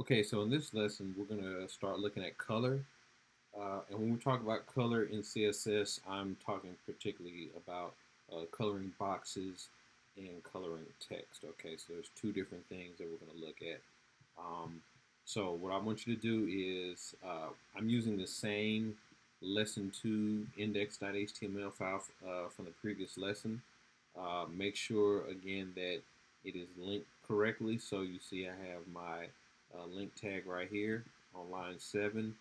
Okay, so in this lesson, we're going to start looking at color. And when we talk about color in CSS, I'm talking particularly about coloring boxes and coloring text. Okay, so there's two different things that we're going to look at. So what I want you to do is I'm using the same lesson 2 index.html file from the previous lesson. Make sure again that it is linked correctly. So you see I have my link tag right here on line 7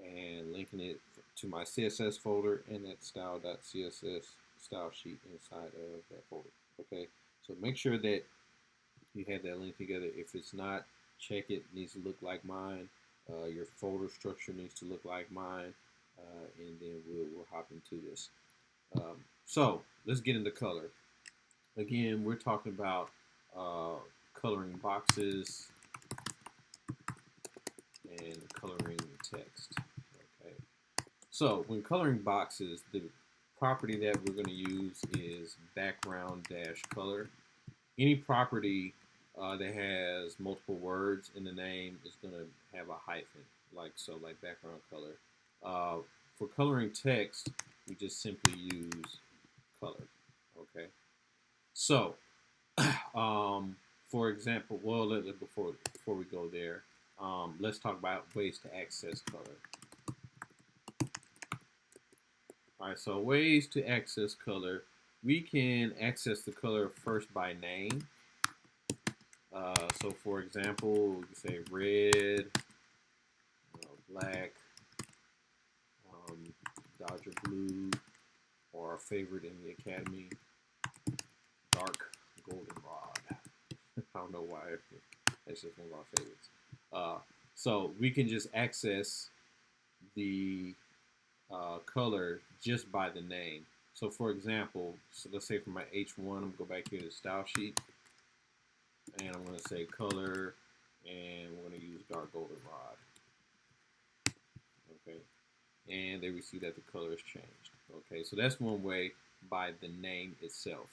and linking it to my CSS folder and that style.css style sheet inside of that folder. Okay, so make sure that you have that link together. If it's not, check it. It needs to look like mine. Your folder structure needs to look like mine, and then we'll hop into this. So let's get into color. Again, we're talking about coloring boxes and coloring text. Okay. So when coloring boxes, the property that we're going to use is background-color. Any property that has multiple words in the name is going to have a hyphen, like background color. For coloring text, we just simply use color. Okay. So, for example, before we go there, let's talk about ways to access color. All right, so ways to access color. We can access the color first by name. So for example, we can say red, black, Dodger blue, or our favorite in the academy, dark goldenrod. I don't know why. That's just one of our favorites. So we can just access the color just by the name. So for example, so let's say for my H1, I'm going to go back here to the style sheet. And I'm going to say color, and we're going to use dark goldenrod. Okay. And there we see that the color has changed. Okay, so that's one way by the name itself.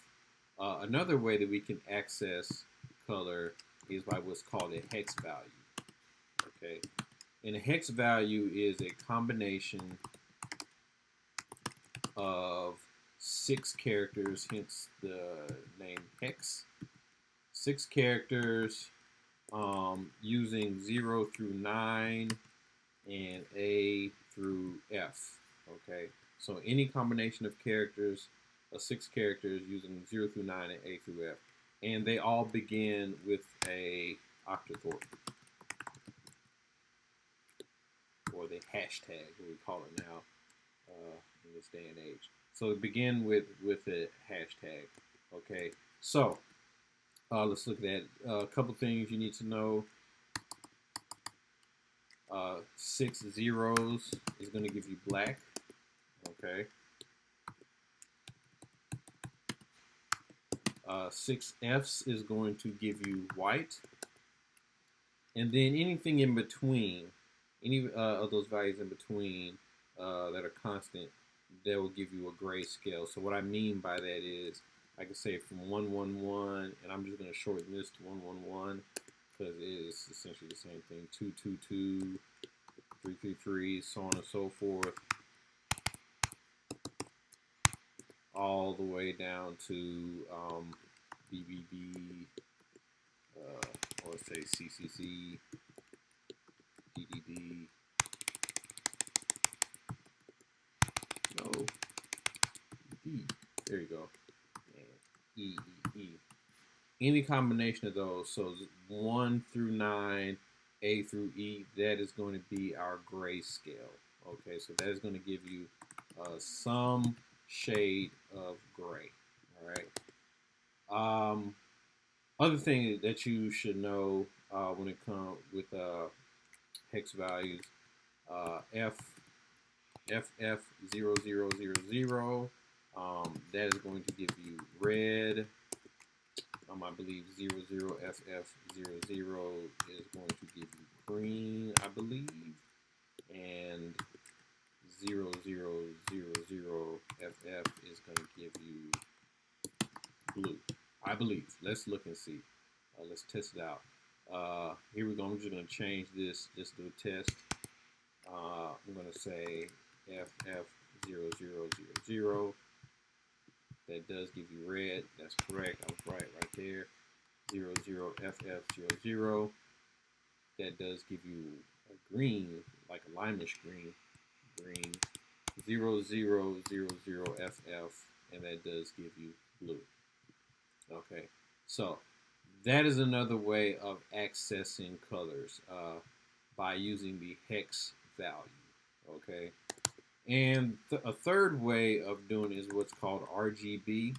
Another way that we can access color is by what's called a hex value. Okay, and a hex value is a combination of 6 characters, hence the name hex. 6 characters using 0 through 9 and A through F. Okay, so any combination of characters, 6 characters using 0 through 9 and A through F, and they all begin with a octathorpe or the hashtag, what we call it now in this day and age. So begin with a hashtag. Okay, so let's look at a couple things you need to know. 6 zeros is going to give you black. Okay. 6 F's is going to give you white. And then anything in between, any of those values in between that are constant, that will give you a grayscale. So what I mean by that is, I can say from 111, and I'm just going to shorten this to 111 because it is essentially the same thing. 222, 333, so on and so forth, all the way down to BBB, or let's say CCC, DDD, no, D, there you go, and E, E, E. Any combination of those, so 1 through 9, A through E, that is going to be our grayscale. Okay, so that is going to give you some shade of gray. All right. Other thing that you should know when it comes with hex values, FF0000, that is going to give you red. I believe 00FF00 is going to give you green, I believe, and 0000FF is going to give you blue, I believe. Let's look and see. Let's test it out. Here we go. I'm just going to change this. Just do a test. I'm going to say FF0000. That does give you red. That's correct. I was right there. 00FF00. That does give you a green, like a limeish green. 0000FF, and that does give you blue. Okay, so that is another way of accessing colors by using the hex value. Okay, and a third way of doing it is what's called RGB,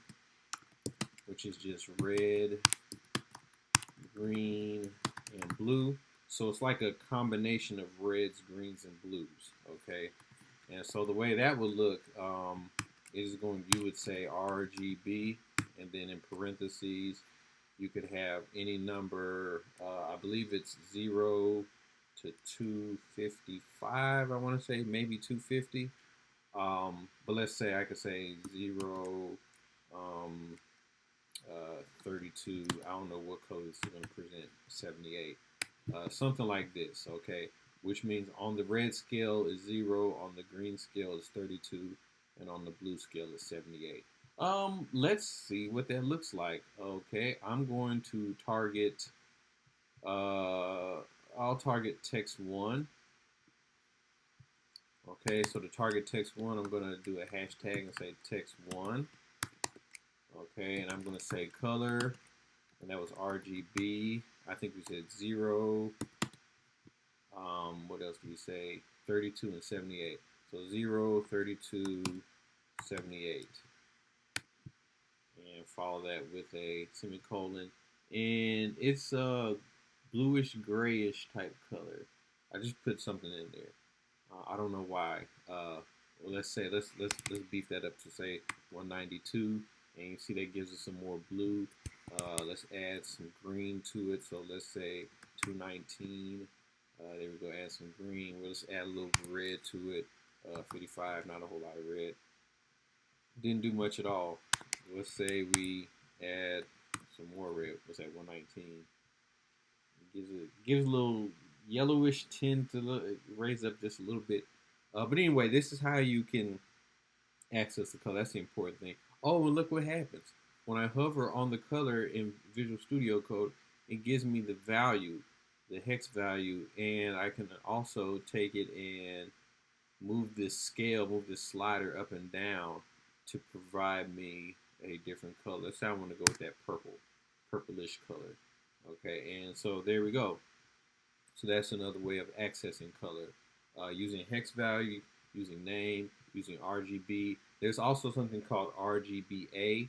which is just red, green, and blue. So it's like a combination of reds, greens, and blues. Okay, and so the way that would look is you would say RGB, and then in parentheses you could have any number. I believe it's 0 to 255. I want to say maybe 250. But let's say I could say 0, 32. I don't know what code it's going to present. 78. Something like this. Okay, which means on the red scale is 0, on the green scale is 32, and on the blue scale is 78. Let's see what that looks like. Okay, I'm going to target, I'll target text 1. Okay, so to target text 1, I'm going to do a hashtag and say text 1. Okay, and I'm going to say color, and that was RGB. I think we said 0. What else do we say? 32 and 78. So 0, 32, 78. And follow that with a semicolon. And it's a bluish grayish type color. I just put something in there. I don't know why. Well, let's beef that up to say 192, and you see that gives us some more blue. Let's add some green to it. So let's say 219. There we go. Add some green. We'll just add a little red to it. 55. Not a whole lot of red. Didn't do much at all. Let's say we add some more red. What's that? 119. Gives a little yellowish tint to raise up just a little bit. But anyway, this is how you can access the color. That's the important thing. Oh, and look what happens. When I hover on the color in Visual Studio Code, it gives me the value, the hex value, and I can also take it and move this scale, move this slider up and down to provide me a different color. Let's say I want to go with that purplish color. Okay, and so there we go. So that's another way of accessing color. Using hex value, using name, using RGB. There's also something called RGBA.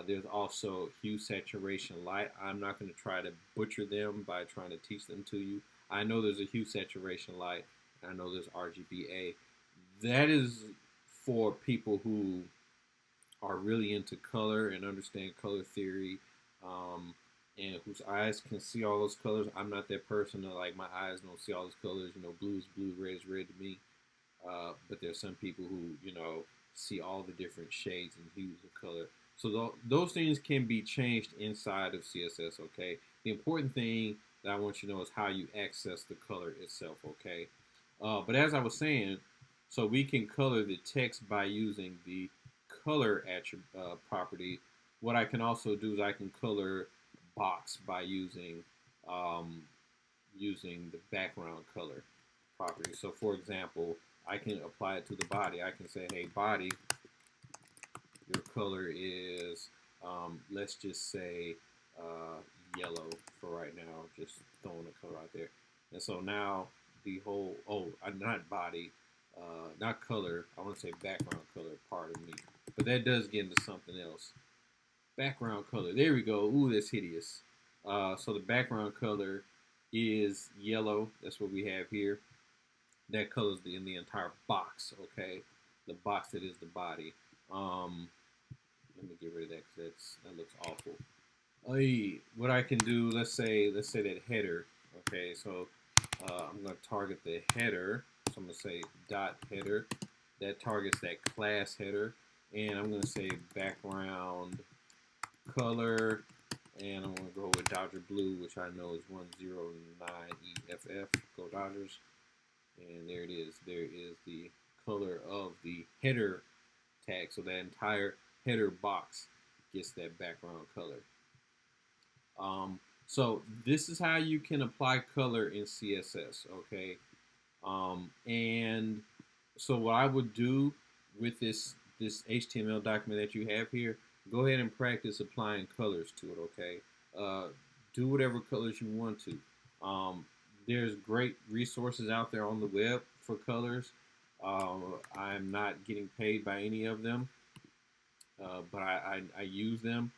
There's also hue, saturation, light. I'm not going to try to butcher them by trying to teach them to you. I know there's a hue, saturation, light. And I know there's RGBA. That is for people who are really into color and understand color theory, and whose eyes can see all those colors. I'm not that person that, like, my eyes don't see all those colors. You know, blue is blue, red is red to me. But there's some people who, you know, see all the different shades and hues of color. So those things can be changed inside of CSS, okay? The important thing that I want you to know is how you access the color itself, okay? But as I was saying, so we can color the text by using the color attribute property. What I can also do is I can color box by using using the background color property. So for example, I can apply it to the body. I can say, hey, body, your color is, let's just say yellow for right now, just throwing a color out there. And so now the whole, not body, not color, I want to say background color, pardon me. But that does get into something else. Background color, there we go. Ooh, that's hideous. So the background color is yellow. That's what we have here. That colors in the entire box, okay? The box that is the body. Let me get rid of that because that looks awful. What I can do, let's say that header, okay? So I'm going to target the header. So I'm going to say dot header. That targets that class header. And I'm going to say background color and I'm going to go with Dodger Blue, which I know is 109EFF. Go Dodgers. And there it is. There is the color of the header tag. So that entire header box gets that background color. So this is how you can apply color in CSS, okay? And so what I would do with this HTML document that you have here, go ahead and practice applying colors to it, okay? Do whatever colors you want to. There's great resources out there on the web for colors. I'm not getting paid by any of them, but I use them.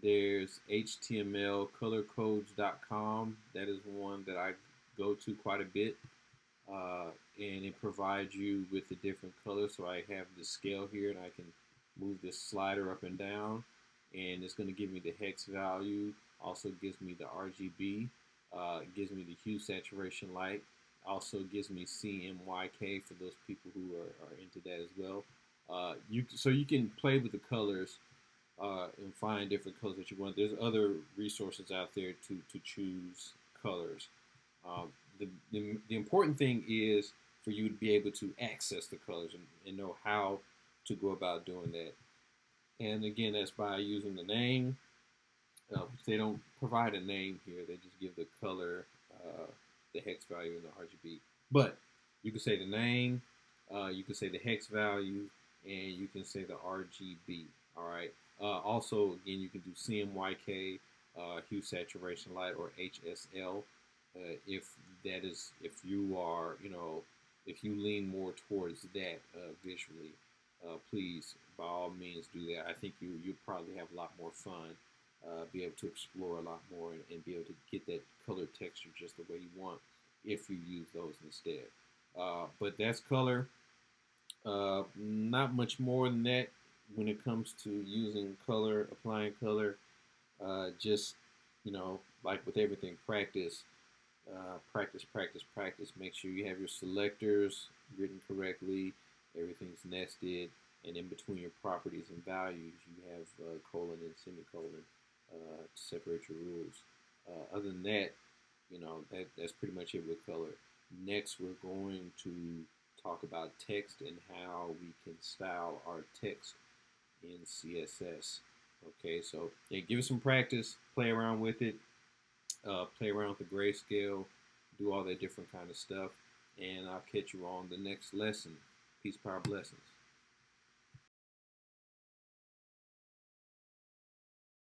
There's htmlcolorcodes.com. That is one that I go to quite a bit. And it provides you with the different colors. So I have the scale here, and I can move this slider up and down, and it's going to give me the hex value. Also gives me the RGB. Gives me the hue, saturation, light. Also gives me CMYK for those people who are into that as well. So you can play with the colors and find different colors that you want. There's other resources out there to choose colors. The important thing is for you to be able to access the colors and know how to go about doing that. And again, that's by using the name. Which they don't provide a name here. They just give the color, the hex value, and the RGB. But you can say the name, you can say the hex value, and you can say the RGB. All right. Also, again, you can do CMYK, hue, saturation, light, or HSL. If you are, if you lean more towards that visually, please, by all means, do that. I think you'll probably have a lot more fun. Be able to explore a lot more and be able to get that color texture just the way you want if you use those instead. But that's color. Not much more than that when it comes to using color, applying color. Just, like with everything, practice. Practice, practice, practice. Make sure you have your selectors written correctly. Everything's nested. And in between your properties and values, you have colon and semicolon to separate your rules. Other than that, that's pretty much it with color. Next, we're going to talk about text and how we can style our text in CSS. Okay, so yeah, give it some practice, play around with it, play around with the grayscale, do all that different kind of stuff, and I'll catch you on the next lesson. Peace, power, blessings.